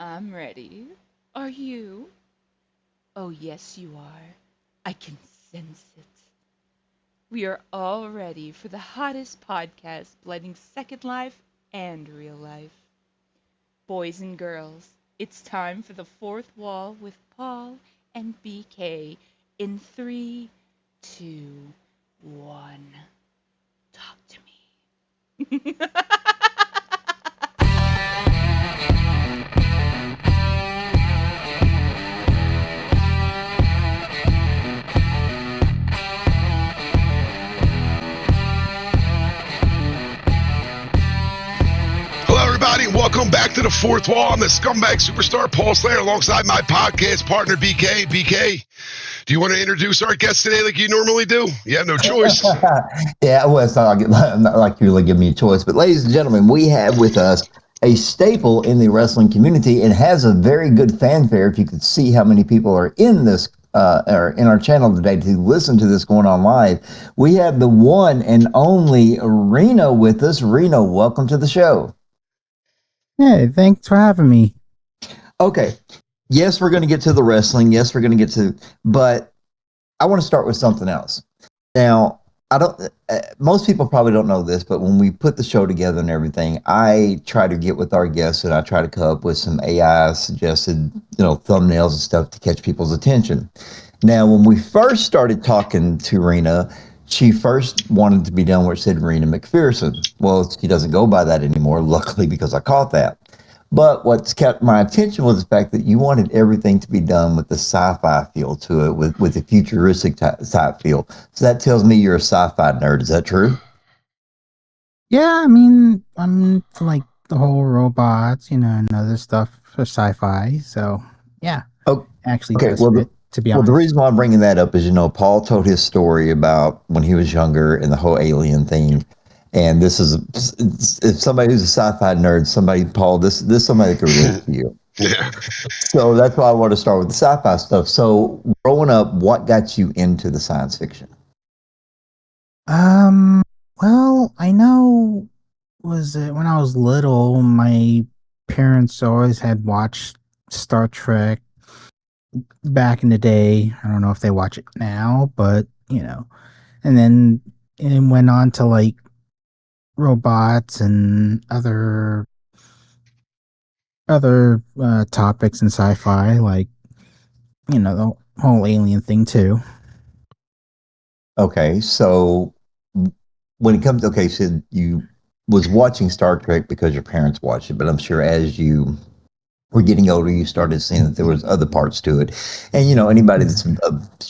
I'm ready. Are you? Oh, yes, you are. I can sense it. We are all ready for the hottest podcast blending Second Life and real life. Boys and girls, it's time for the fourth wall with Paul and BK in three, two, one. Talk to me. Hello, everybody, and welcome back to the Fourth Wall. I'm the scumbag superstar Paul Slayer alongside my podcast partner BK. BK, do you want to introduce our guest today like you normally do? You have no choice. Yeah, well, it's not like you really give me a choice. But, ladies and gentlemen, we have with us a staple in the wrestling community and has a very good fanfare. If you could see how many people are in this or in our channel today to listen to this going on live, we have the one and only Rena with us. Rena, welcome to the show. Hey, thanks for having me. Okay. Yes, we're going to get to the wrestling. Yes, we're going to get to, but I want to start with something else. Now, I don't. Most people probably don't know this, but when we put the show together and everything, I try to get with our guests and I try to come up with some AI suggested, thumbnails and stuff to catch people's attention. Now, when we first started talking to Rena, she first wanted to be done where it said Rena McPherson. Well, she doesn't go by that anymore, luckily, because I caught that. But what's kept my attention was the fact that you wanted everything to be done with the sci-fi feel to it, with the futuristic type feel. So that tells me you're a sci-fi nerd. Is that true? Yeah, I mean, I'm like the whole robots, and other stuff for sci-fi. So, yeah, Oh, actually okay. does fit, to be Well, the honest. reason why I'm bringing that up is, Paul told his story about when he was younger and the whole alien thing. And this is if somebody who's a sci-fi nerd, Paul, this somebody that could relate to you. Yeah. So that's why I want to start with the sci-fi stuff. So growing up, what got you into the science fiction? Well, I know was it when I was little, my parents always had watched Star Trek back in the day. I don't know if they watch it now, but and then it went on to like robots and other topics in sci-fi, like the whole alien thing too. Okay, so when it comes, okay, so you was watching Star Trek because your parents watched it, but I'm sure as you were getting older, you started seeing that there was other parts to it. And anybody that's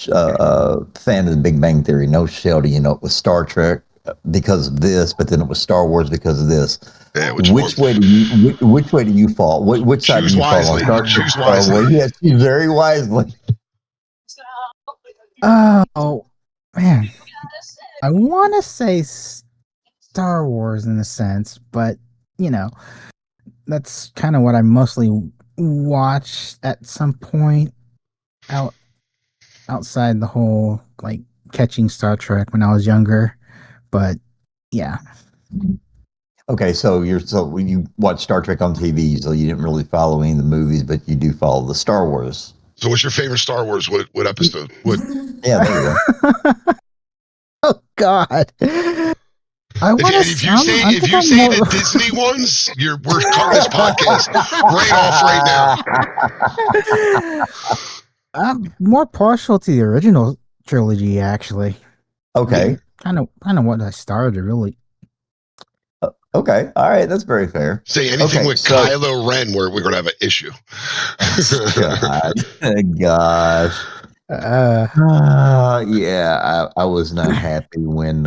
a fan of the Big Bang Theory knows Sheldon. It was Star Trek because of this, but then it was Star Wars because of this. Yeah, Which way do you fall? Which side do Choose you fall on? wisely. Star Trek, Choose Star wisely. Wars? Yes, very wisely. Oh man, I want to say Star Wars in a sense, but that's kind of what I mostly watched at some point out outside the whole like catching Star Trek when I was younger. But yeah. Okay, so when you watch Star Trek on TV, so you didn't really follow any of the movies, but you do follow the Star Wars. So, what's your favorite Star Wars? What episode? What? Yeah, there you go. Oh God. I want to. If you say the Disney ones, we're cutting this podcast right off right now. I'm more partial to the original trilogy, actually. Okay. Kind of what I started really. Okay. All right. That's very fair. Say anything with Kylo Ren, where we're gonna have an issue. Gosh. Yeah, I was not happy when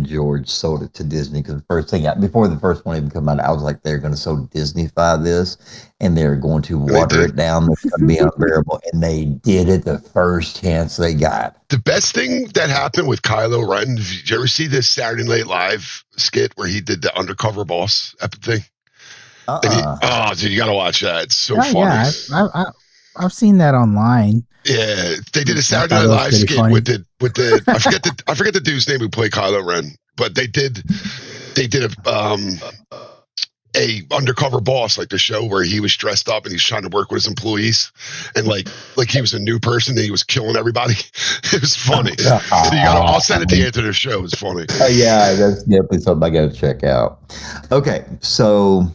George sold it to Disney, because the first thing before the first one even come out, I was like, they're going to so Disneyfy this and they're going to water it down. It's going to be unbearable, and they did it the first chance they got. The best thing that happened with Kylo Ren, did you ever see this Saturday Night Live skit where he did the undercover boss thing? Dude, you gotta watch that. It's so funny. Yeah, I've seen that online. Yeah, they did a Saturday Night Live skit with the I forget the dude's name who played Kylo Ren, but they did a a undercover boss, like the show where he was dressed up and he's trying to work with his employees, and like he was a new person and he was killing everybody. It was funny. I'll send it to you after the show. It's funny. Yeah, that's definitely something I got to check out. Okay, so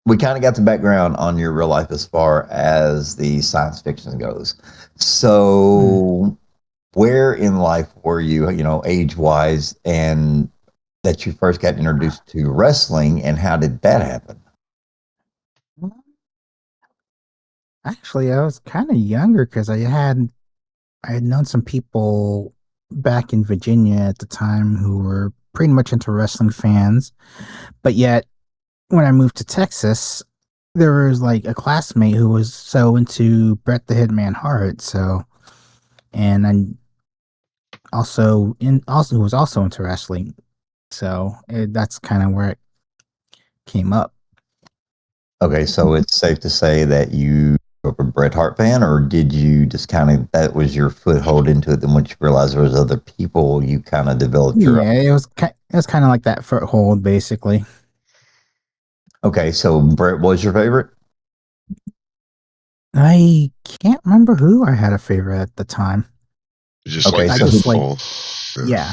we kind of got the background on your real life as far as the science fiction goes. So, where in life were you, age wise, and that you first got introduced to wrestling, and how did that happen? Actually, I was kind of younger because I had known some people back in Virginia at the time who were pretty much into wrestling fans. But yet, when I moved to Texas, there was like a classmate who was so into Bret the Hitman Hart. So, and I also who was also into wrestling. So that's kind of where it came up. Okay, so it's safe to say that you were a Bret Hart fan, or did you just kind of, that was your foothold into it? Then once you realized there was other people, you kind of developed your own. Yeah, it was kind of like that foothold, basically. Okay, so Bret was your favorite? I can't remember who I had a favorite at the time. Just Okay, like I so just like, fall. yeah,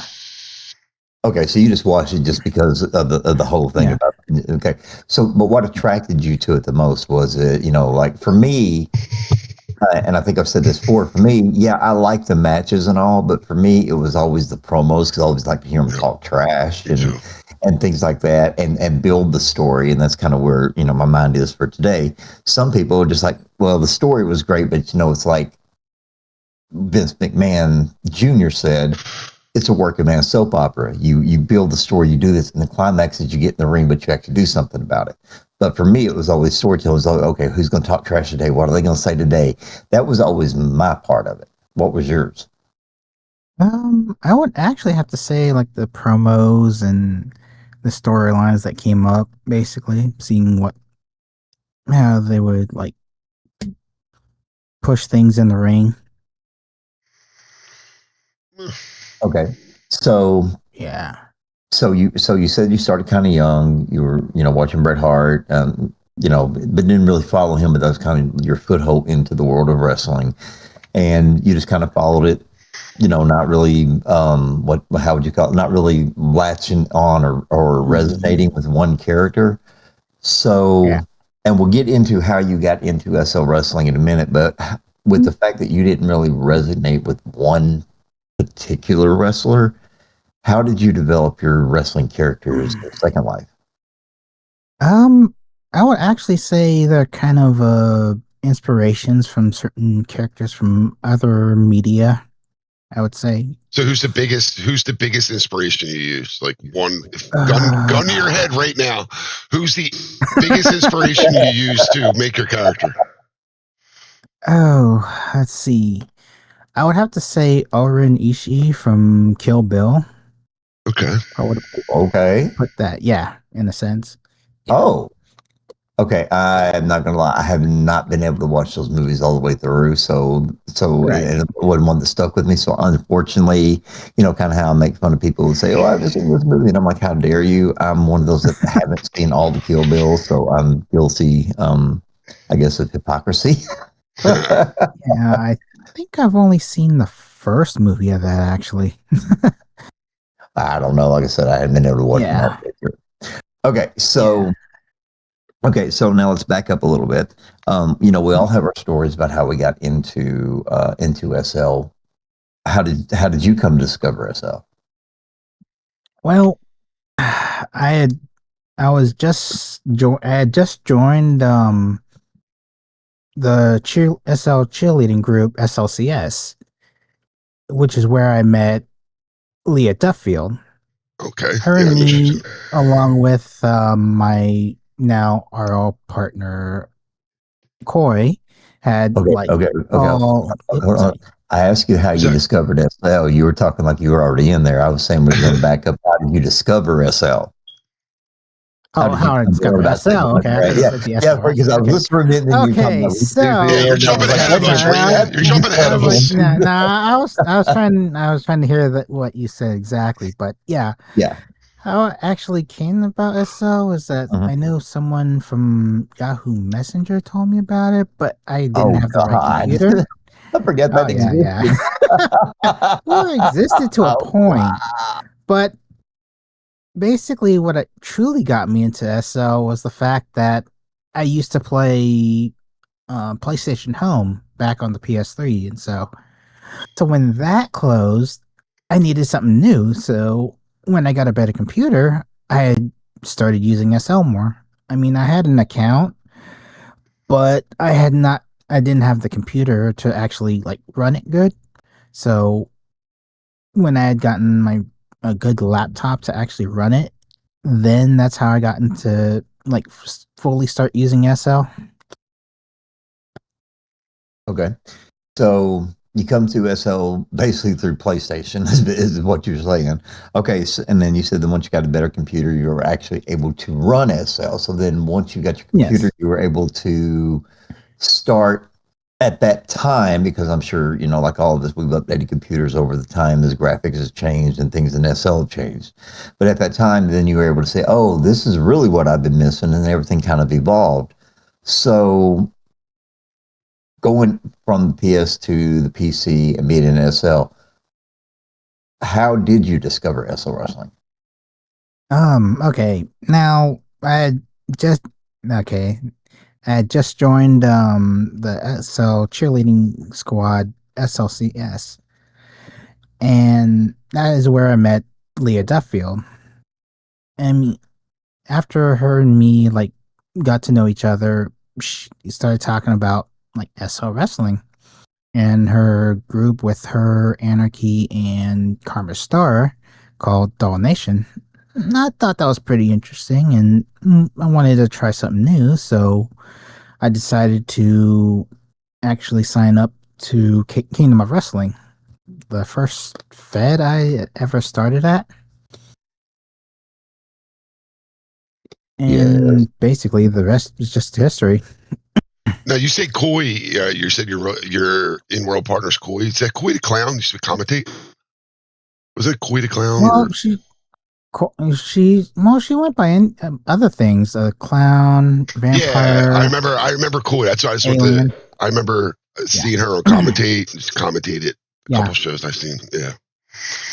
okay, so you just watched it just because of the whole thing yeah. about it. Okay, so but what attracted you to it the most? Was it, like for me, and I think I've said this before, for me, yeah, I like the matches and all, but for me, it was always the promos because I always like to hear them talk trash Me too. and things like that, and build the story, and that's kind of where my mind is for today. Some people are just like, well, the story was great, but it's like Vince McMahon Jr. said, it's a working man soap opera. You build the story, you do this, and the climax is you get in the ring, but you actually do something about it. But for me, it was always storytelling. It was like, okay, who's going to talk trash today? What are they going to say today? That was always my part of it. What was yours? I would actually have to say like the promos and the storylines that came up, basically seeing how they would like push things in the ring. Okay, so Yeah, you said you started kind of young. You were watching Bret Hart, but didn't really follow him. But that was kind of your foothold into the world of wrestling, and you just kind of followed it. Not really, how would you call it? Not really latching on or resonating with one character. So, yeah. and we'll get into how you got into SL wrestling in a minute, but with the fact that you didn't really resonate with one particular wrestler, how did you develop your wrestling characters in Second Life? Um, I would actually say they're kind of inspirations from certain characters from other media. I would say. So who's the biggest? Who's the biggest inspiration you use? Like one, if gun to your Uh, head right now. Who's the biggest inspiration you use to make your character? oh, let's see. I would have to say Oren Ishii from Kill Bill. Okay. I would Okay. put that, yeah, in a sense. Yeah. Oh, okay. I'm not gonna lie. I have not been able to watch those movies all the way through. So Right. it wasn't one that stuck with me. So unfortunately, kind of how I make fun of people who say, "Oh, I've seen this movie," and I'm like, "How dare you?" I'm one of those that haven't seen all the Kill Bills, so I'm guilty. I guess of hypocrisy. Yeah, I think I've only seen the first movie of that actually. I don't know. Like I said, I haven't been able to watch them all Yeah. the way through. Okay, Yeah. so now let's back up a little bit. We all have our stories about how we got into SL. How did you come to discover SL? Well, I had just joined the SL cheerleading group SLCS, which is where I met Leah Duffield. Okay. Her Yeah, and I know she's me, along with my now RL partner Coy, had Okay, like okay, okay. all. Yep, Hold on. sorry. I asked you how is you that discovered SL. You were talking like you were already in there. I was saying we are going to back up. How did you discover SL? How Oh, did you how I come to learn discovered about Second SL. Life? Okay, I Right? thought you Yeah, said the yeah. SL Because I wrestling. was Okay, listening to it, and then you were talking okay. about redo you're it, and I jumping was like, ahead wait of a us, minute, wait, Rena. how You're did you jumping ahead I was of like, us. I was trying to hear what you said exactly, but yeah. Yeah. How I actually came about SL is that Mhm. I know someone from Yahoo Messenger told me about it, but I didn't Oh have the right God, computer. I forget Oh that yeah, yeah. existed. Well, it existed to a point, Wow. but basically, what it truly got me into SL was the fact that I used to play PlayStation Home back on the PS3, and so when that closed, I needed something new. So when I got a better computer, I had started using SL more. I mean, I had an account, but I didn't have the computer to actually like run it good. So when I had gotten my a good laptop to actually run it, then that's how I got into like fully start using SL. Okay, so you come to SL basically through PlayStation is what you're saying. Okay, so, and then you said that once you got a better computer, you were actually able to run SL. So then once you got your computer, Yes. you were able to start at that time, because I'm sure, like all of us, we've updated computers over the time as graphics has changed and things in SL have changed. But at that time, then you were able to say, oh, this is really what I've been missing, and everything kind of evolved. So going from the PS to the PC and being in SL, how did you discover SL Wrestling? Okay. Now I had just okay. I had just joined the SL cheerleading squad SLCS, and that is where I met Leah Duffield. And after her and me like got to know each other, she started talking about like SL wrestling and her group with her, Anarchy, and Karma Star called Doll Nation. And I thought that was pretty interesting, and I wanted to try something new, so I decided to actually sign up to Kingdom of Wrestling, the first Fed I ever started at. Yes. And basically, the rest is just history. Now you say Koi. You said your in world partner's Koi. Is that Koi the clown? Used to commentate. Was it Koi the clown Well, or? she went by other things: clown, Yeah, I vampire, remember. I remember Koi. That's why I just went to. alien. I remember Yeah, seeing her on commentate. Just commentated a yeah, couple shows I've seen. Yeah.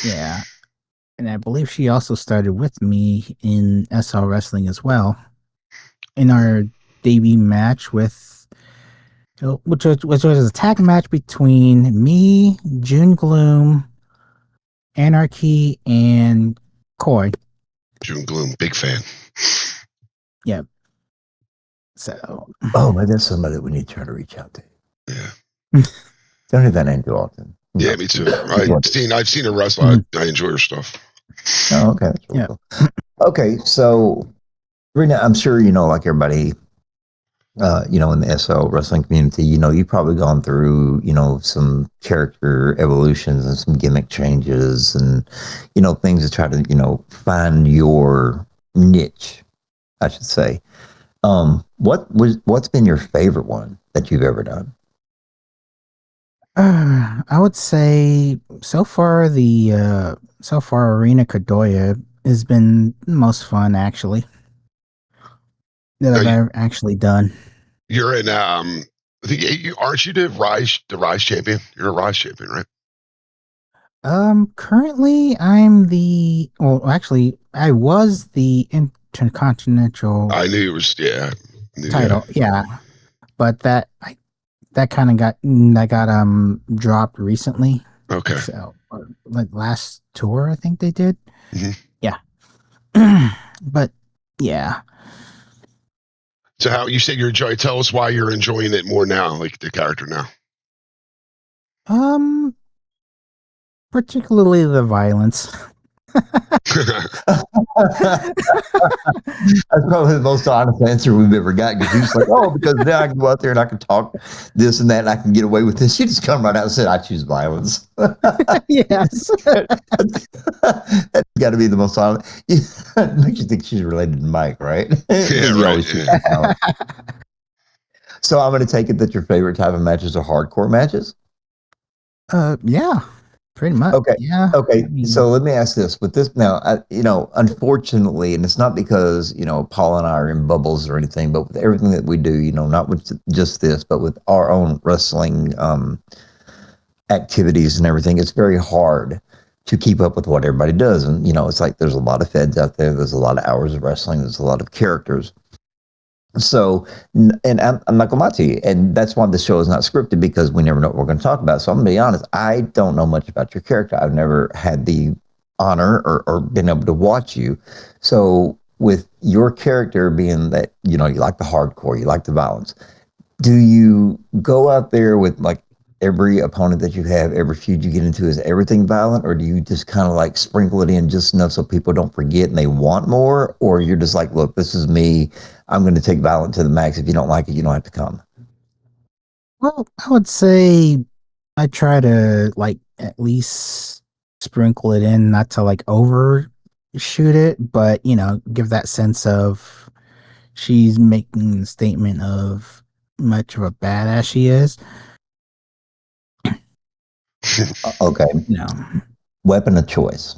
yeah. And I believe she also started with me in SL Wrestling as well in our debut match which was a tag match between me, June Gloom, Anarchy, and Koi. June Gloom, big fan. Yep. So Oh, maybe that's somebody we need to try to reach out to. Yeah. Don't hear that name too often. Yeah, me too. I've seen her wrestle. Mhm. I enjoy her stuff. Oh, okay. That's really Yeah. cool. Okay, so Rena, I'm sure like everybody, in the SL wrestling community, you've probably gone through, some character evolutions and some gimmick changes and, things to try to, find your niche, I should say. What's been your favorite one that you've ever done? I would say so far Arena Kadoya has been the most fun actually that Now I've ever actually done. you're in. I think aren't you the Rise champion? You're a Rise champion, right? Currently actually I was the intercontinental I knew it was. Yeah, yeah. title, yeah, but that kind of got dropped recently. Okay. So like last tour I think they did. hmm Yeah. But yeah. So how you said you're enjoying? Tell us why you're enjoying it more now, like the character now. Um Particularly the violence. That's probably the most honest answer we've ever got, because he's like, oh, because now I can go out there and I can talk this and that and I can get away with this. You just come right out and said, I choose violence. Yes. That's got to be the most honest. It makes you think she's related to Mike, right? Yeah, Because you right. always choose Yeah. violence. So I'm going to take it that your favorite type of matches are hardcore matches. Yeah. Pretty much. Okay. Yeah. Okay. I mean, So let me ask this: with this now, unfortunately, and it's not because Paul and I are in bubbles or anything, but with everything that we do, not with just this, but with our own wrestling activities and everything, it's very hard to keep up with what everybody does. And it's like there's a lot of feds out there. There's a lot of hours of wrestling. There's a lot of characters. So, and I'm not gonna lie to you, and that's why the show is not scripted because we never know what we're going to talk about. So I'm gonna be honest, I don't know much about your character. I've never had the honor or been able to watch you. So with your character being that you like the hardcore, you like the violence, do you go out there with like every opponent that you have, every feud you get into, is everything violent, or do you just kind of like sprinkle it in just enough so people don't forget and they want more, or you're just like, look, this is me. I'm going to take violent to the max. If you don't like it, you don't have to come. well, I would say I try to like at least sprinkle it in, not to like overshoot it, but give that sense of she's making a statement of much of a badass she is. Okay. No. Weapon of choice.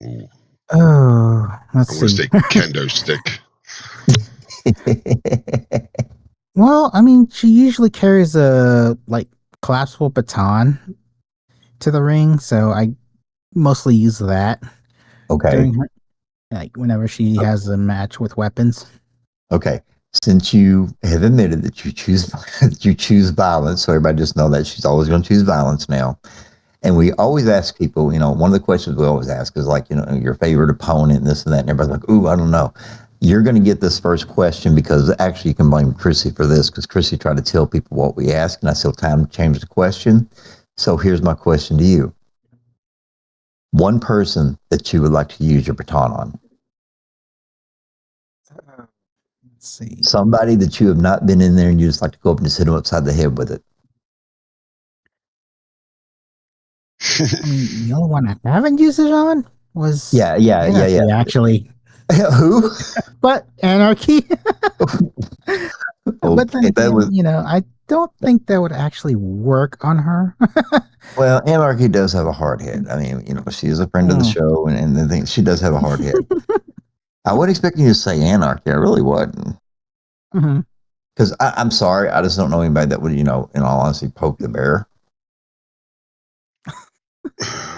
Ooh, Oh, let's I'm going to see. say kendo stick. Well, I mean, she usually carries a like collapsible baton to the ring, so I mostly use that Okay. during her like whenever she has a match with weapons. Okay. Since you have admitted that you choose that you choose violence, so everybody just know that she's always going to choose violence now. And we always ask people, one of the questions we always ask is like, your favorite opponent, and this and that. And everybody's like, ooh, I don't know. You're going to get this first question because actually you can blame Chrissy for this because Chrissy tried to tell people what we asked, and I still time to change the question. So here's my question to you. One person that you would like to use your baton on. Let's see. Somebody that you have not been in there and you just like to go up and just hit them upside the head with it. I mean, the only one I haven't used it on was Yeah. Anarchy, actually. Who? But Anarchy. But then Okay, that again, was I don't think that would actually work on her. well. Anarchy does have a hard head. I mean, she is a friend of the Mm. show, and the thing she does have a hard head. I wasn't expecting you to say Anarchy. I really wasn't, Mhm. because I'm sorry, I just don't know anybody that would, in all honesty, poke the bear.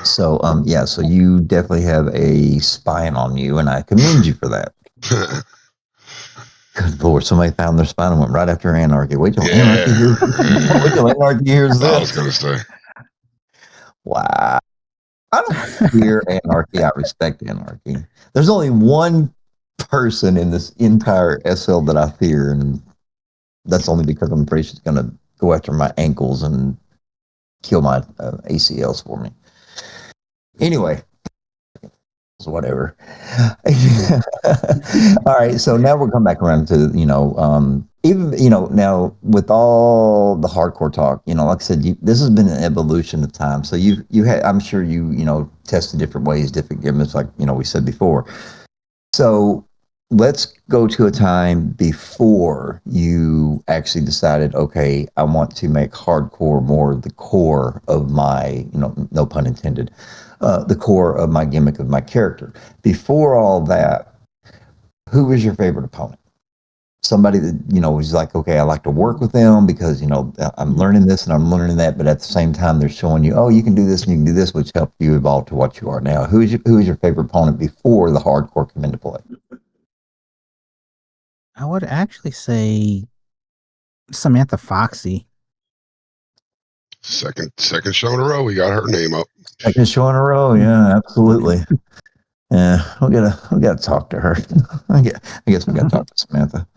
So, yeah. So you definitely have a spine on you, and I commend you for that. Good Lord, somebody found their spine and went right after Anarchy. Wait till Anarchy hears. Wait till Anarchy hears I was this. going to say. Wow. I don't fear Anarchy. I respect Anarchy. There's only one person in this entire SL that I fear, and that's only because I'm afraid she's going to go after my ankles and kill my ACLs for me. Anyway, so whatever. All right, so now we'll come back around to even now with all the hardcore talk, like I said, this has been an evolution of time. So you had, I'm sure you tested different ways, different gimmicks, like we said before. So let's go to a time before you actually decided, okay, I want to make hardcore more the core of my, no pun intended, the core of my gimmick of my character. Before all that, who was your favorite opponent? Somebody that, was like, okay, I like to work with them because, I'm learning this and I'm learning that. But at the same time, they're showing you, oh, you can do this and you can do this, which helped you evolve to what you are now. Who is your favorite opponent before the hardcore come into play? I would actually say Samantha Foxy. Second show in a row, we got her name up. Second show in a row, yeah, absolutely. Yeah, we gotta talk to her. I guess we gotta talk to Samantha.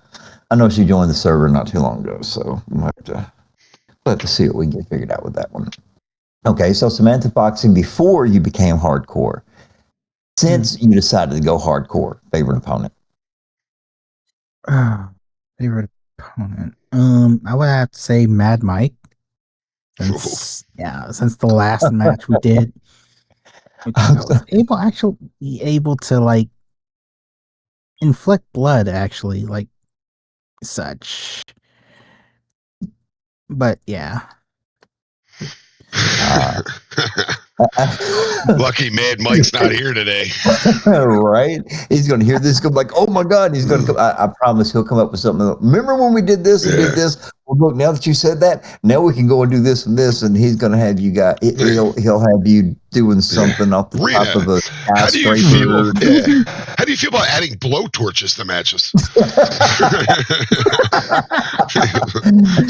I know she joined the server not too long ago, so we'll have to see what we can get figured out with that one. Okay, so Samantha Foxy before you became hardcore. Since you decided to go hardcore, favorite opponent? Favorite opponent. I would have to say Mad Mike. Since the last match we did, I was able to like inflict blood actually, like such. But yeah. Lucky Mad Mike's not here today. Right? He's going to hear this, go like, "Oh my God!" He's going to come. I promise he'll come up with something. Remember when we did this and did this? Well, look, now that you said that, now we can go and do this and this, and he's going to have you guys. He'll have you doing something off the top of Rena, a how do you feel? skyscraper. How do you feel about adding blowtorches to matches?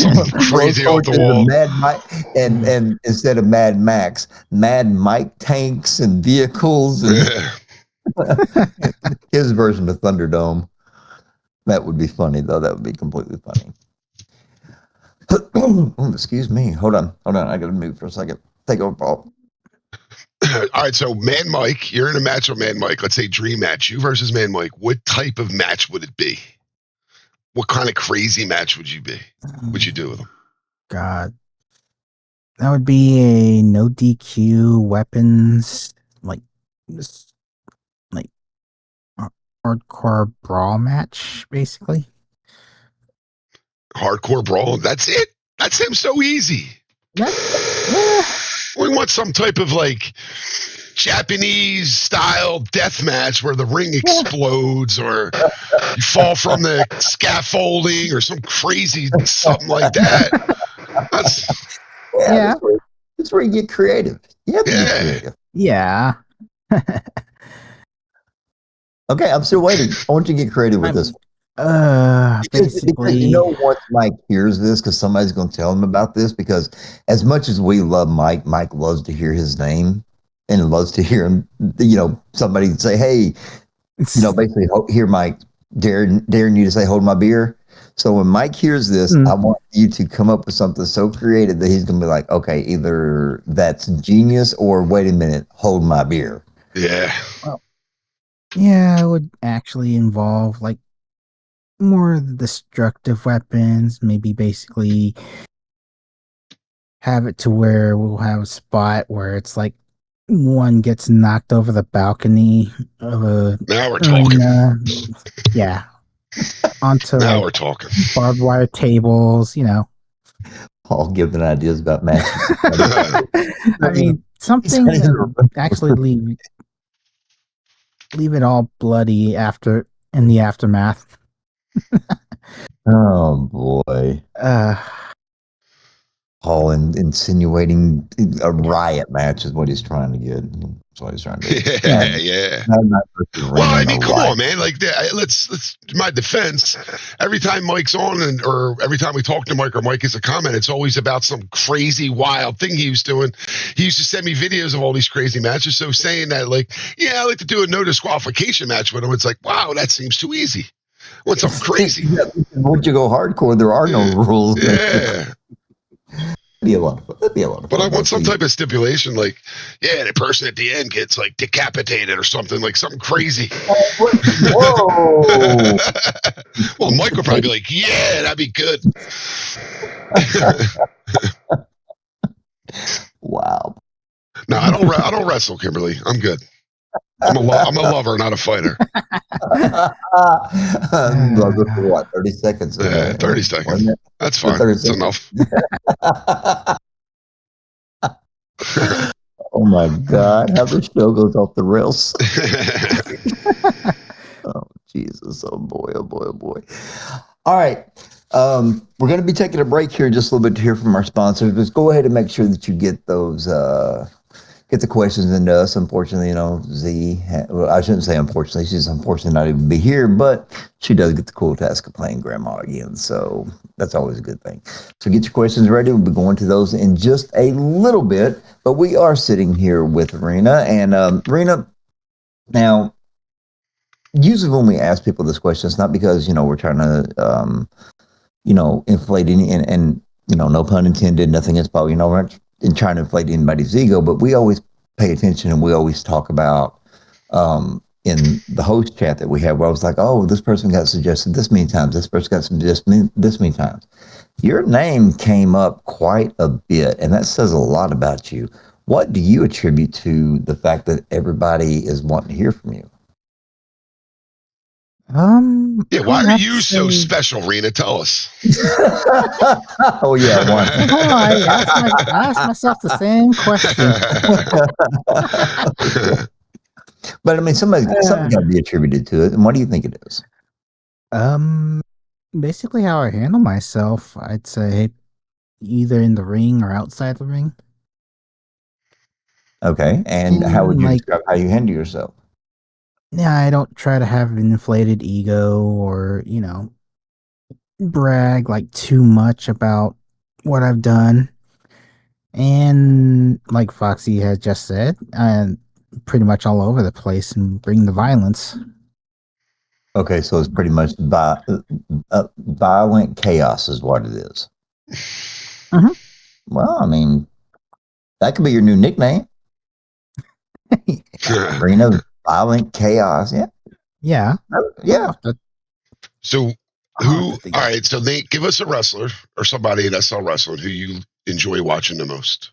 Something crazy off the Blowtorches and wall. Mad Mike, and instead of Mad Max, Mad Mike tanks and vehicles, and his version of Thunderdome. That would be funny, though. That would be completely funny. Oh, excuse me. Hold on. I got to move for a second. Take over, Paul. All right, so Man Mike, you're in a match with Man Mike. Let's say dream match, you versus Man Mike. What type of match would it be? What kind of crazy match would you be? Would you do with him? God, that would be a no DQ weapons like hardcore brawl match, basically. Hardcore brawl. That's it. That seems so easy. We want some type of like Japanese style death match where the ring explodes or you fall from the scaffolding or some crazy something like that. Yeah. That's where you get creative. You have to get creative. Yeah. Okay, I'm still waiting. I want you to get creative with this. Basically, because once Mike hears this, because somebody's going to tell him about this, because as much as we love Mike, Mike loves to hear his name and loves to hear him, somebody say, "Hey," basically, here, Mike, daring you to say, "Hold my beer." So when Mike hears this, I want you to come up with something so creative that he's going to be like, "Okay, either that's genius or wait a minute, hold my beer." Yeah. Well, yeah, it would actually involve like more destructive weapons, maybe basically have it to where we'll have a spot where it's like one gets knocked over the balcony of a now we're arena. Talking. Yeah. Onto now like we're talking. barbed wire tables, Paul giving ideas about matches. I mean, something actually leave it all bloody in the aftermath. Oh boy. Paul insinuating a riot match is what he's trying to get. That's what he's trying to do. Yeah. Well, I mean, come on, man. Like, let's. My defense. Every time Mike's on, or every time we talk to Mike, or Mike gets a comment, it's always about some crazy, wild thing he was doing. He used to send me videos of all these crazy matches. So saying that, like, yeah, I like to do a no disqualification match with him. It's like, wow, that seems too easy. I want something crazy. Once you go hardcore, there are no rules. Yeah. That'd be a lot of fun. But I want some type of stipulation, like, yeah, the person at the end gets like decapitated or something, like something crazy. Whoa! Well, Mike would probably be like, yeah, that'd be good. Wow. No, I don't wrestle, Kimberly. I'm good. I'm a lover, not a fighter. What, 30 seconds? 30 seconds. That's fine. That's enough. Oh my God, how the show goes off the rails. Oh, Jesus. Oh boy. All right. We're going to be taking a break here just a little bit to hear from our sponsors. Just go ahead and make sure that you get those, get the questions into us. Unfortunately, Z, I shouldn't say unfortunately, she's unfortunately not even to be here, but she does get the cool task of playing grandma again. So that's always a good thing. So get your questions ready. We'll be going to those in just a little bit, but we are sitting here with Rena. And Rena, now, usually when we ask people this question, it's not because, we're trying to, inflate any, and no pun intended, nothing is probably, we're not trying to inflate anybody's ego, but we always pay attention and we always talk about in the host chat that we have, where I was like, oh, this person got suggested this many times, this person got suggested this many times. Your name came up quite a bit, and that says a lot about you. What do you attribute to the fact that everybody is wanting to hear from you? Yeah, I why would are have to you so say. special, Rena? Tell us. Oh yeah, one. I asked myself the same question. But I mean, something got Uh, to be attributed to it. And what do you think it is? um, Basically how I handle myself, I'd say either in the ring or outside the ring. Okay, and how would And you like, describe how you handle yourself? yeah, I don't try to have an inflated ego or, brag like too much about what I've done. And like Foxy has just said, I'm pretty much all over the place and bring the violence. Okay, so it's pretty much violent chaos is what it is. Mhm. Well, I mean, that could be your new nickname, Rena. Violent chaos. Yeah, Yeah, yeah. So I'll have who? to think All about right. So Nate, give us a wrestler or somebody in SL wrestling who you enjoy watching the most.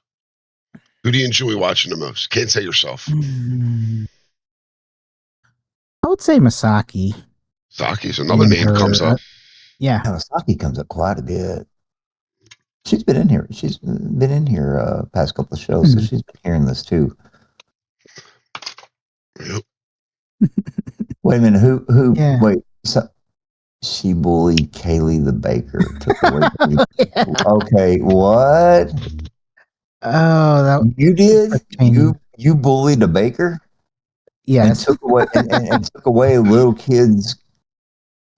Who do you enjoy watching the most? Can't say yourself. it. I would say Masaki Saki's another and name comes her. up. Yeah. Kawasaki comes up quite a bit. She's been in here. She's been in here past couple of shows, so Mhm. she's been hearing this too. Yep. Wait a minute. Who? Yeah. Wait. So, she bullied Kaylee the baker. Took away. Yeah. Okay, what? Oh, that You did? pertained. You bullied a baker and Yes. took away and took away a little kid's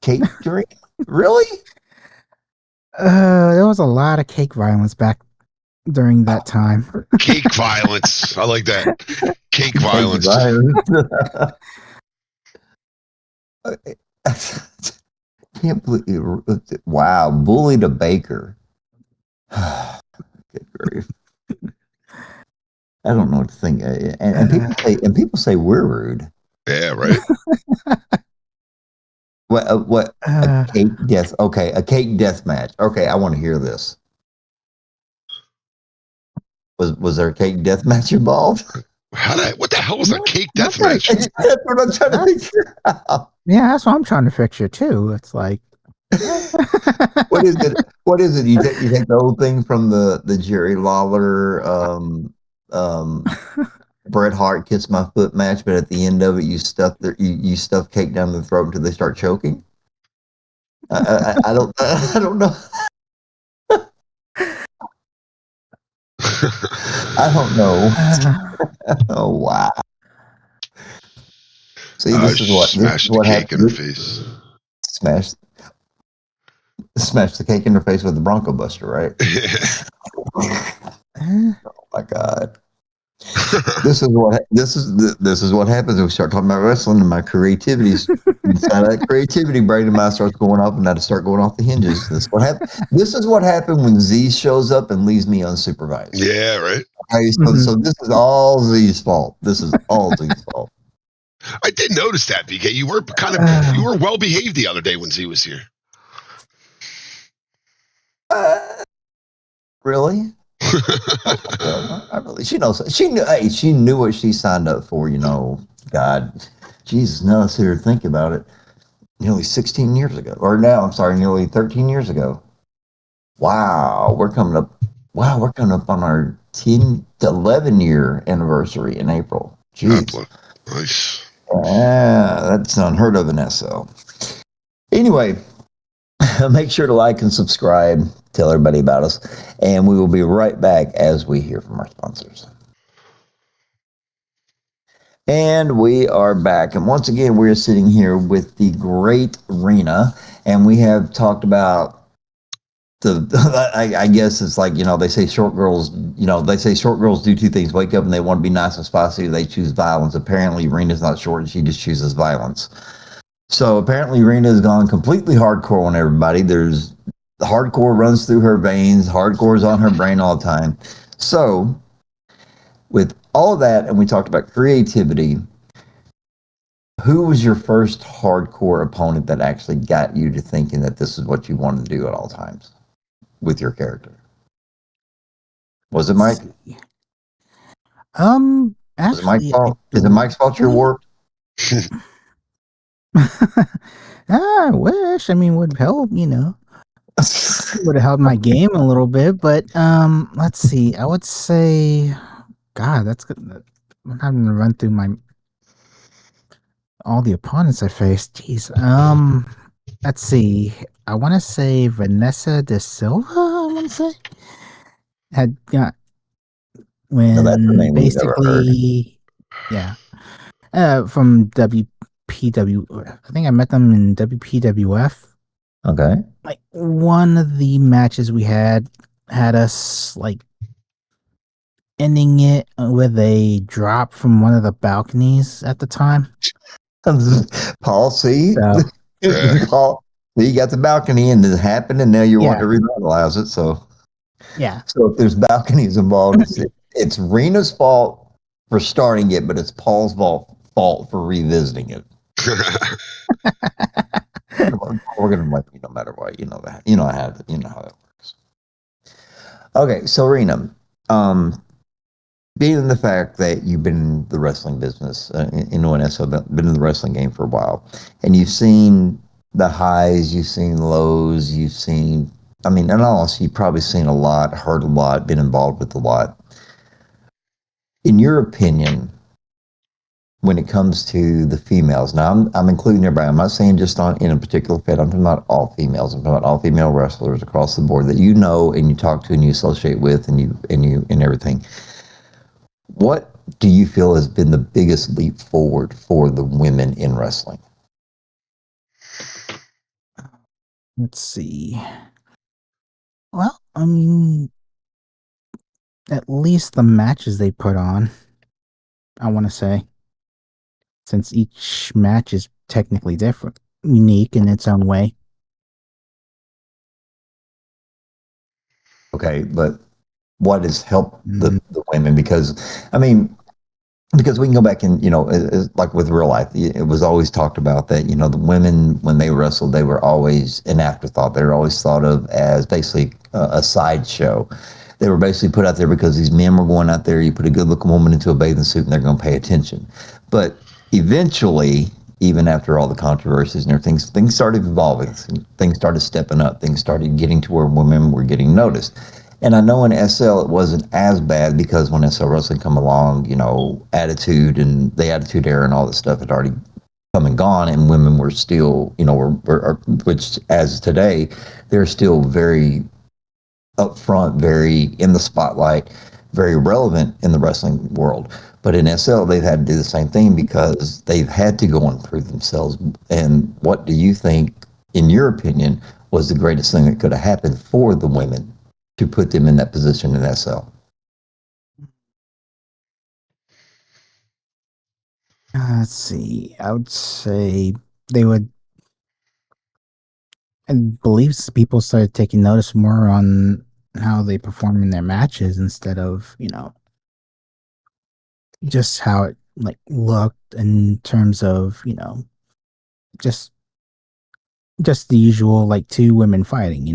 cake drink? Really? There was a lot of cake violence back during that time. Cake violence. I like that. Cake Cake violence. violence. Can't believe. Wow, bullied a baker. Good grief. I don't know what to think. And people say we're rude. Yeah, right. What a uh, cake death? Okay, a cake death match. Okay, I want to hear this. Was there a cake death match involved? What the hell was a not, cake not death that, match? That's what I'm trying to that's, figure out. yeah, that's what I'm trying to picture too. It's like, What is it? What is it? You take the whole thing from the Jerry Lawler um Bret Hart kiss my foot match, but at the end of it you stuff cake down the throat until they start choking. I don't I don't know. I don't know. Oh wow. See, I this is smashed the what cake in her happened. face. Smash smash the cake in her face with the Bronco Buster, right? Oh my god. This is what happens when we start talking about wrestling and my creativity's inside that creativity brain of mine starts going off and I start going off the hinges. This is what happened when Z shows up and leaves me unsupervised. Yeah, right. Okay, so this is all Z's fault. This is all Z's fault. I did notice that, BK. You were well behaved the other day when Z was here. Really? I really, she knows. She knew. Hey, she knew what she signed up for. God, Jesus. Now let's sit here and think about it. Nearly 16 years ago, or now I'm sorry, nearly 13 years ago. Wow, we're coming up. Wow, we're coming up on our 10 to 11-year anniversary in April. Jeez, Nice. that's unheard of in SL. Anyway, make sure to like and subscribe. Tell everybody about us, and we will be right back as we hear from our sponsors. And we are back. And once again, we're sitting here with the great Rena. And we have talked about I guess it's like, they say short girls, do two things: wake up and they want to be nice and spicy, or they choose violence. Apparently, Rena's not short and she just chooses violence. So apparently, Rena has gone completely hardcore on everybody. There's hardcore runs through her veins, hardcore is on her brain all the time. So, with all of that, and we talked about creativity, who was your first hardcore opponent that actually got you to thinking that this is what you wanted to do at all times with your character? Was it Mike? Was it Mike's Actually, I fault? Is it Mike's fault you're believe warped? I wish. I mean, would help. Would have helped my game a little bit. But let's see. I would say, God, that's good. I'm having to run through my all the opponents I faced. Jeez. Let's see. I want to say Vanessa de Silva. I want to say had got No, that's the when name we've never heard. yeah, from WPW. I think I met them in WPWF. Okay. Like one of the matches we had us like ending it with a drop from one of the balconies at the time. Paul, see, So Yeah. Paul, see, you got the balcony, and it happened, and now you want yeah, to revitalize it. So, yeah. if there's balconies involved, it's Rena's fault for starting it, but it's Paul's fault for revisiting it. We're gonna like you no matter what. You know that. You know how that works. Okay, so Rena, um, being in the fact that you've been in the wrestling business, in ONS, so been in the wrestling game for a while, and you've seen the highs, you've seen lows, you've seen, I mean, and honestly, you've probably seen a lot, heard a lot, been involved with a lot. In your opinion, when it comes to the females, now I'm including everybody. I'm not saying just on in a particular fit. I'm talking about all females. I'm talking about all female wrestlers across the board that you know and you talk to and you associate with and everything. What do you feel has been the biggest leap forward for the women in wrestling? Let's see. Well, I mean, at least the matches they put on. I want to say, since each match is technically different, unique in its own way. Okay, but what has helped Mm, the women? Because I mean, because we can go back and like with real life, it was always talked about that the women when they wrestled, they were always an afterthought. They were always thought of as basically a sideshow. They were basically put out there because these men were going out there. You put a good looking woman into a bathing suit and they're going to pay attention. But eventually, even after all the controversies and everything, things started evolving. Things started stepping up. Things started getting to where women were getting noticed. And I know in SL it wasn't as bad because when SL Wrestling come along, Attitude and the Attitude Era and all this stuff had already come and gone, and women were still, which as today, they're still very upfront, very in the spotlight, very relevant in the wrestling world. But in SL, they've had to do the same thing because they've had to go and prove themselves. And what do you think, in your opinion, was the greatest thing that could have happened for the women to put them in that position in SL? let's see. I would say they would. I believe people started taking notice more on how they perform in their matches instead of just how it like looked in terms of just just the usual like two women fighting.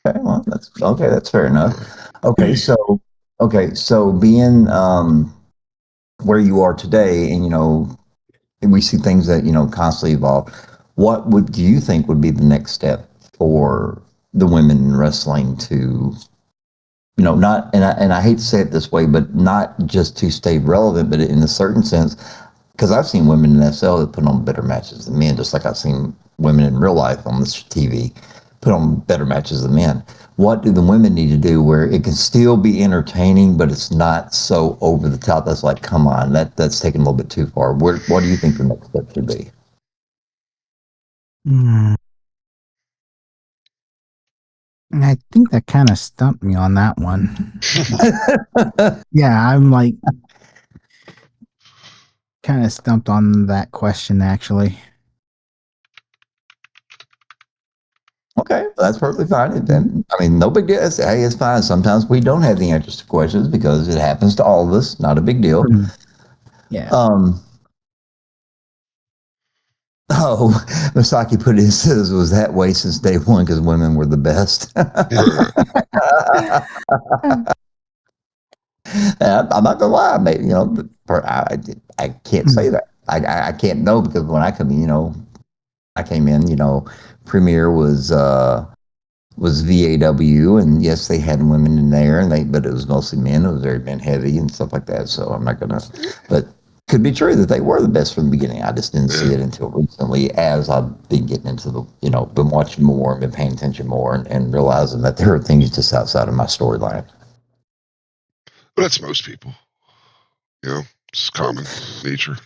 Okay, well, that's okay. That's fair enough. Okay, so being where you are today, and and we see things that constantly evolve. What would do you think would be the next step for the women in wrestling to, not and I hate to say it this way, but not just to stay relevant, but in a certain sense, because I've seen women in SL that put on better matches than men, just like I've seen women in real life on this TV put on better matches than men. What do the women need to do where it can still be entertaining, but it's not so over the top? That's like, come on, that's taken a little bit too far. What do you think the next step should be? Mm, I think that kind of stumped me on that one. Yeah, I'm like kind of stumped on that question actually. Okay, that's perfectly fine. And I mean, no big deal. Hey, it's fine. Sometimes we don't have the answers to questions because it happens to all of us. Not a big deal. Mm, yeah. Um, oh, Masaki put it says it was that way since day one because women were the best. I'm not gonna lie, maybe I can't say Mm, that. I can't know because when I come in, I came in, Premiere was VAW, and yes, they had women in there, but it was mostly men. It was very men heavy and stuff like that. So I'm not gonna, but could be true that they were the best from the beginning. I just didn't see Yeah. it until recently, as I've been getting into been watching more and been paying attention more, and realizing that there are things just outside of my storyline. But that's most people. It's common nature.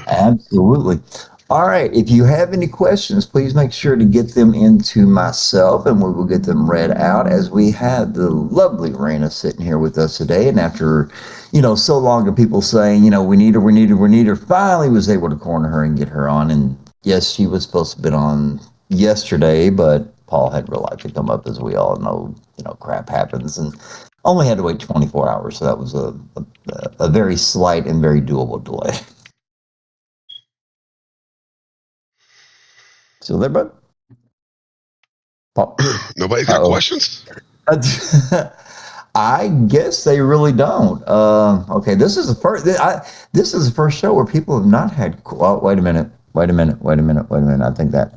Absolutely. All right. If you have any questions, please make sure to get them into myself and we will get them read out as we have the lovely Rena sitting here with us today. And after, so long of people saying, we need her, we need her, we need her, finally was able to corner her and get her on. And yes, she was supposed to have been on yesterday, but Paul had real life to come up, as we all know, crap happens, and only had to wait 24 hours. So that was a very slight and very doable delay. Still there, bud? Paul? Nobody got questions? I guess they really don't. Okay, this is the first. This is the first show where people have not had. Oh, wait a minute. I think that.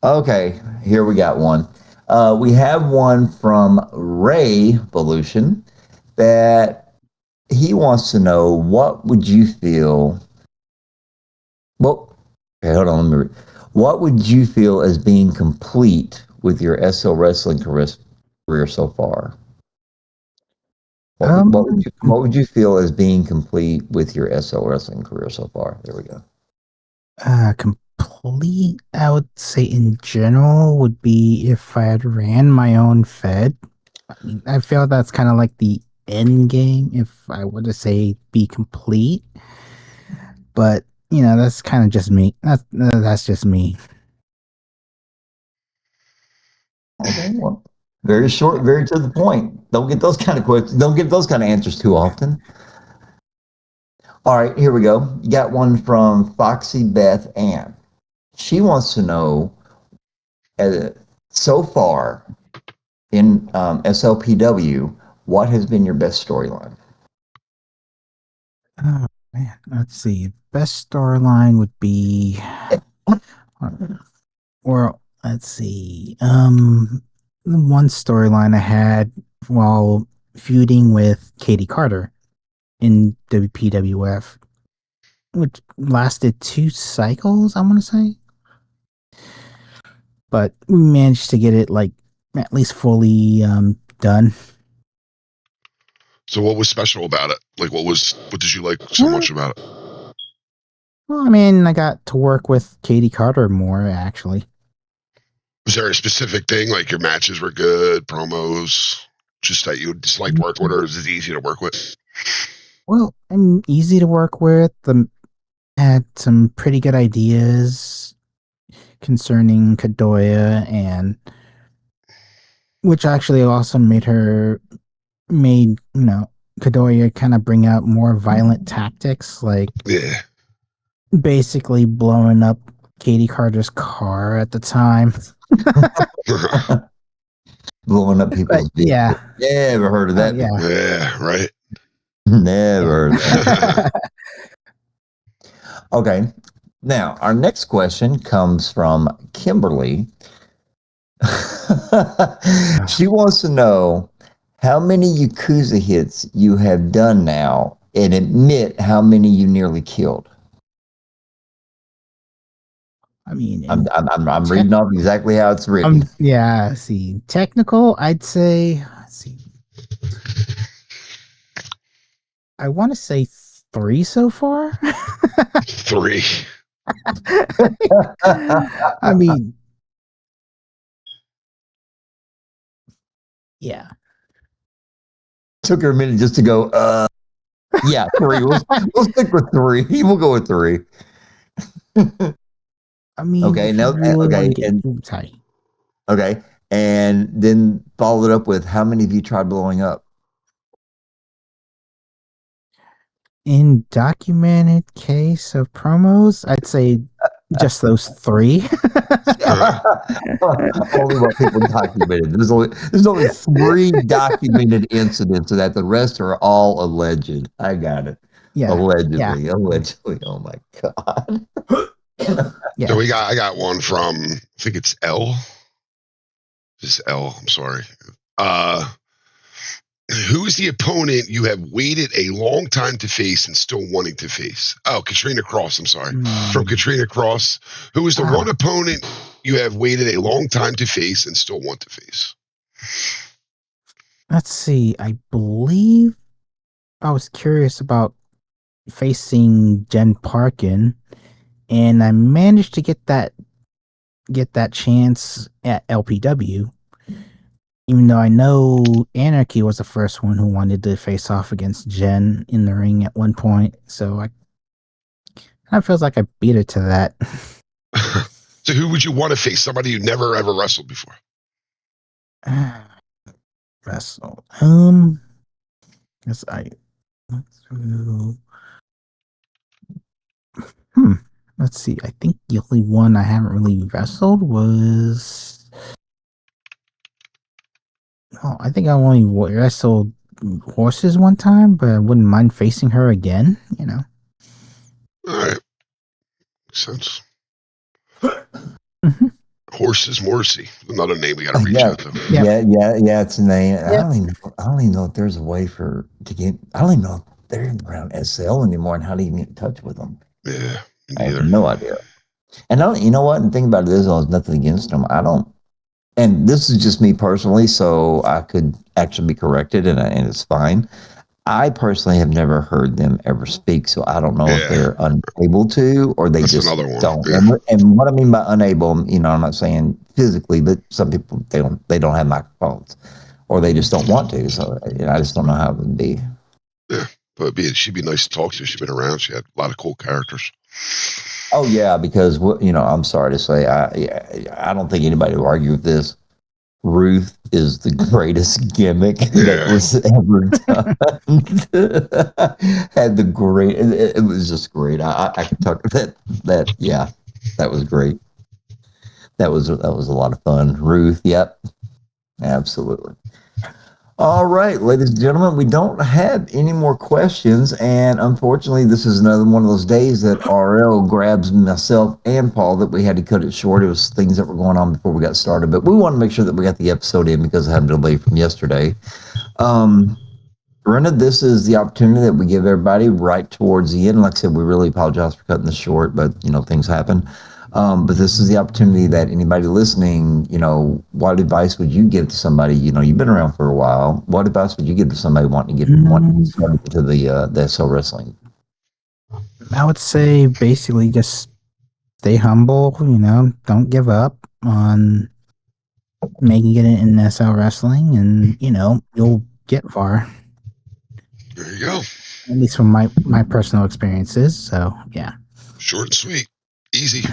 Okay, here we got one. We have one from Ray Volution that he wants to know, what would you feel? Well, okay, hold on. Let me read. What would you feel as being complete with your SL wrestling career so far? What would you feel as being complete with your SL wrestling career so far? There we go. Complete, I would say in general would be if I had ran my own Fed. I mean, I feel that's kind of like the end game if I were to say be complete. But that's kind of just me. That's just me. Okay, well, very short, very to the point. Don't get those kind of questions. Don't get those kind of answers too often. All right, here we go. You got one from Foxy Beth Ann. She wants to know, so far in SLPW, what has been your best storyline? Oh man, let's see. Best storyline would be, or let's see. One storyline I had while feuding with Katie Carter in WPWF, which lasted 2 cycles, I want to say. But we managed to get it like at least fully done. So what was special about it? Like, what did you like so much about it? Well, I mean, I got to work with Katie Carter more, actually. Was there a specific thing, like your matches were good, promos, just that you just liked working with her? Is it easy to work with? Well, I'm easy to work with. Had some pretty good ideas concerning Kadoya, and which actually also made Kadoya kind of bring out more violent tactics, like Yeah. basically blowing up Katie Carter's car at the time. Blowing up people's vehicles. Yeah. Never heard of that. Yeah. Yeah, right. Never heard of that. Okay. Now, our next question comes from Kimberly. She wants to know how many Yakuza hits you have done now, and admit how many you nearly killed. I mean, I'm reading off exactly how it's written. Yeah. See, technical, I'd say. Let's see. I want to say 3 so far. 3. I mean, yeah. Took her a minute just to go, yeah, 3. We'll stick with 3. We'll go with 3. I mean, okay, now, okay, okay, and then followed up with, how many of you tried blowing up? In documented case of promos, I'd say just those 3. Only what people documented. There's only 3 documented incidents of that. The rest are all alleged. I got it. Yeah. Allegedly. Oh my god. Yeah. So I got one from, I think it's L. This is L. I'm sorry. Who is the opponent you have waited a long time to face and still wanting to face? Oh, Katrina Cross. I'm sorry. From Katrina Cross. Who is the one opponent you have waited a long time to face and still want to face? Let's see. I believe I was curious about facing Jen Parkin, and I managed to get that chance at LPW. Even though I know Anarchy was the first one who wanted to face off against Jen in the ring at one point, so I feels like I beat it to that. So who would you want to face? Somebody you never ever wrestled before? Wrestle. Guess I. Let's see. I think the only one I haven't really wrestled was. Oh, I think I only wrestled horses one time, but I wouldn't mind facing her again. You know. All right. Makes sense. Mm-hmm. Horses Morrissey. Another name we got to reach out to. Yeah. It's a name. Yep. I don't even know if there's a way to get. I don't even know if they're around SL anymore, and how to even get in touch with them. Yeah, I have no idea. And you know what? And think about it, there's nothing against them. I don't. And this is just me personally, so I could actually be corrected, and it's fine. I personally have never heard them ever speak, so I don't know if they're unable to or they That's just another one. don't. Yeah. And what I mean by unable, you know, I'm not saying physically, but some people they don't have microphones, or they just don't want to. So I just don't know how it would be. Yeah, but she'd be nice to talk to. She's been around. She had a lot of cool characters. Oh yeah, because I'm sorry to say, I don't think anybody will argue with this. Ruth is the greatest gimmick that was ever done. Had the great, it was just great. I could talk that. Yeah, that was great. That was a lot of fun. Ruth, yep, absolutely. All right, ladies and gentlemen, we don't have any more questions, and unfortunately, this is another one of those days that RL grabs myself and Paul that we had to cut it short. It was things that were going on before we got started, but we want to make sure that we got the episode in because I had a delay from yesterday. Rena, this is the opportunity that we give everybody right towards the end. Like I said, we really apologize for cutting this short, but things happen. But this is the opportunity that anybody listening, what advice would you give to somebody? You've been around for a while. What advice would you give to somebody wanting to get started into the SL wrestling? I would say basically just stay humble. Don't give up on making it in SL wrestling, and you'll get far. There you go. At least from my personal experiences. So yeah, short and sweet, easy.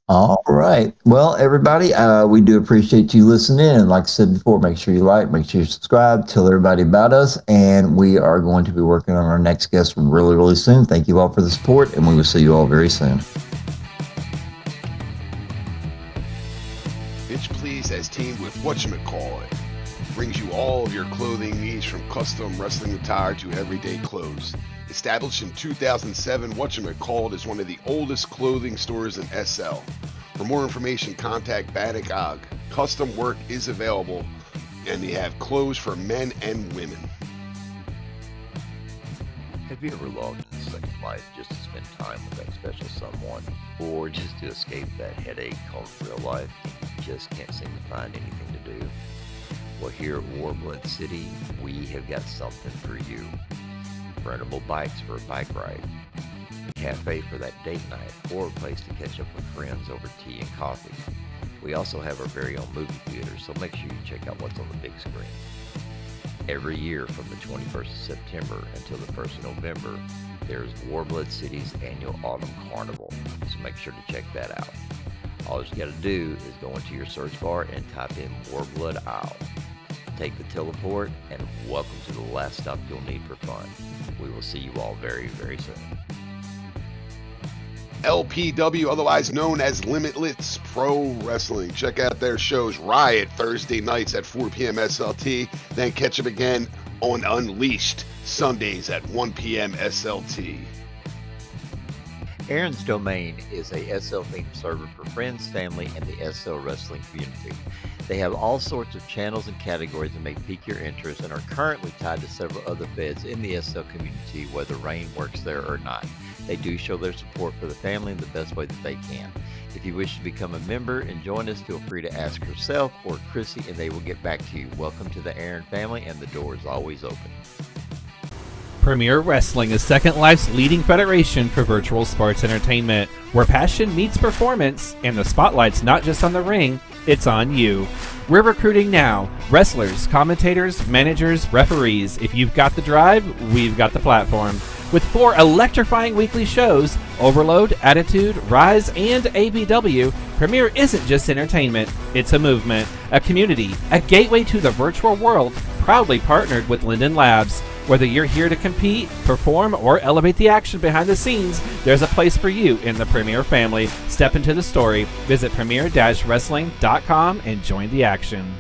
All right. Well, everybody, we do appreciate you listening. And like I said before, make sure you like, make sure you subscribe, tell everybody about us. And we are going to be working on our next guest really, really soon. Thank you all for the support, and we will see you all very soon. Bitch Please has teamed with Whatchamacallit. Brings you all of your clothing needs from custom wrestling attire to everyday clothes. Established in 2007, Whatchamacallit is one of the oldest clothing stores in SL. For more information, contact Baddock Og. Custom work is available, and they have clothes for men and women. Have you ever logged into Second Life just to spend time with that special someone, or just to escape that headache called real life? You just can't seem to find anything to do. Well, here at Warblood City, we have got something for you. Rentable bikes for a bike ride, a cafe for that date night, or a place to catch up with friends over tea and coffee. We also have our very own movie theater, so make sure you check out what's on the big screen. Every year from the 21st of September until the 1st of November, there's Warblood City's annual Autumn Carnival, so make sure to check that out. All you gotta do is go into your search bar and type in Warblood Isle. Take the teleport, and welcome to the last stop you'll need for fun. We will see you all very, very soon. LPW, otherwise known as Limitless Pro Wrestling. Check out their shows Riot Thursday nights at 4 p.m. SLT. Then catch them again on Unleashed, Sundays at 1 p.m. SLT. Aaron's Domain is a SL-themed server for friends, family, and the SL wrestling community. They have all sorts of channels and categories that may pique your interest and are currently tied to several other feds in the SL community, whether Rain works there or not. They do show their support for the family in the best way that they can. If you wish to become a member and join us, feel free to ask yourself or Chrissy and they will get back to you. Welcome to the Aaron family, and the door is always open. Premier Wrestling is Second Life's leading federation for virtual sports entertainment, where passion meets performance, and the spotlight's not just on the ring, it's on you. We're recruiting now. Wrestlers, commentators, managers, referees. If you've got the drive, we've got the platform. With 4 electrifying weekly shows, Overload, Attitude, Rise, and ABW, Premier isn't just entertainment, it's a movement, a community, a gateway to the virtual world, proudly partnered with Linden Labs. Whether you're here to compete, perform, or elevate the action behind the scenes, there's a place for you in the Premier family. Step into the story. Visit premier-wrestling.com and join the action.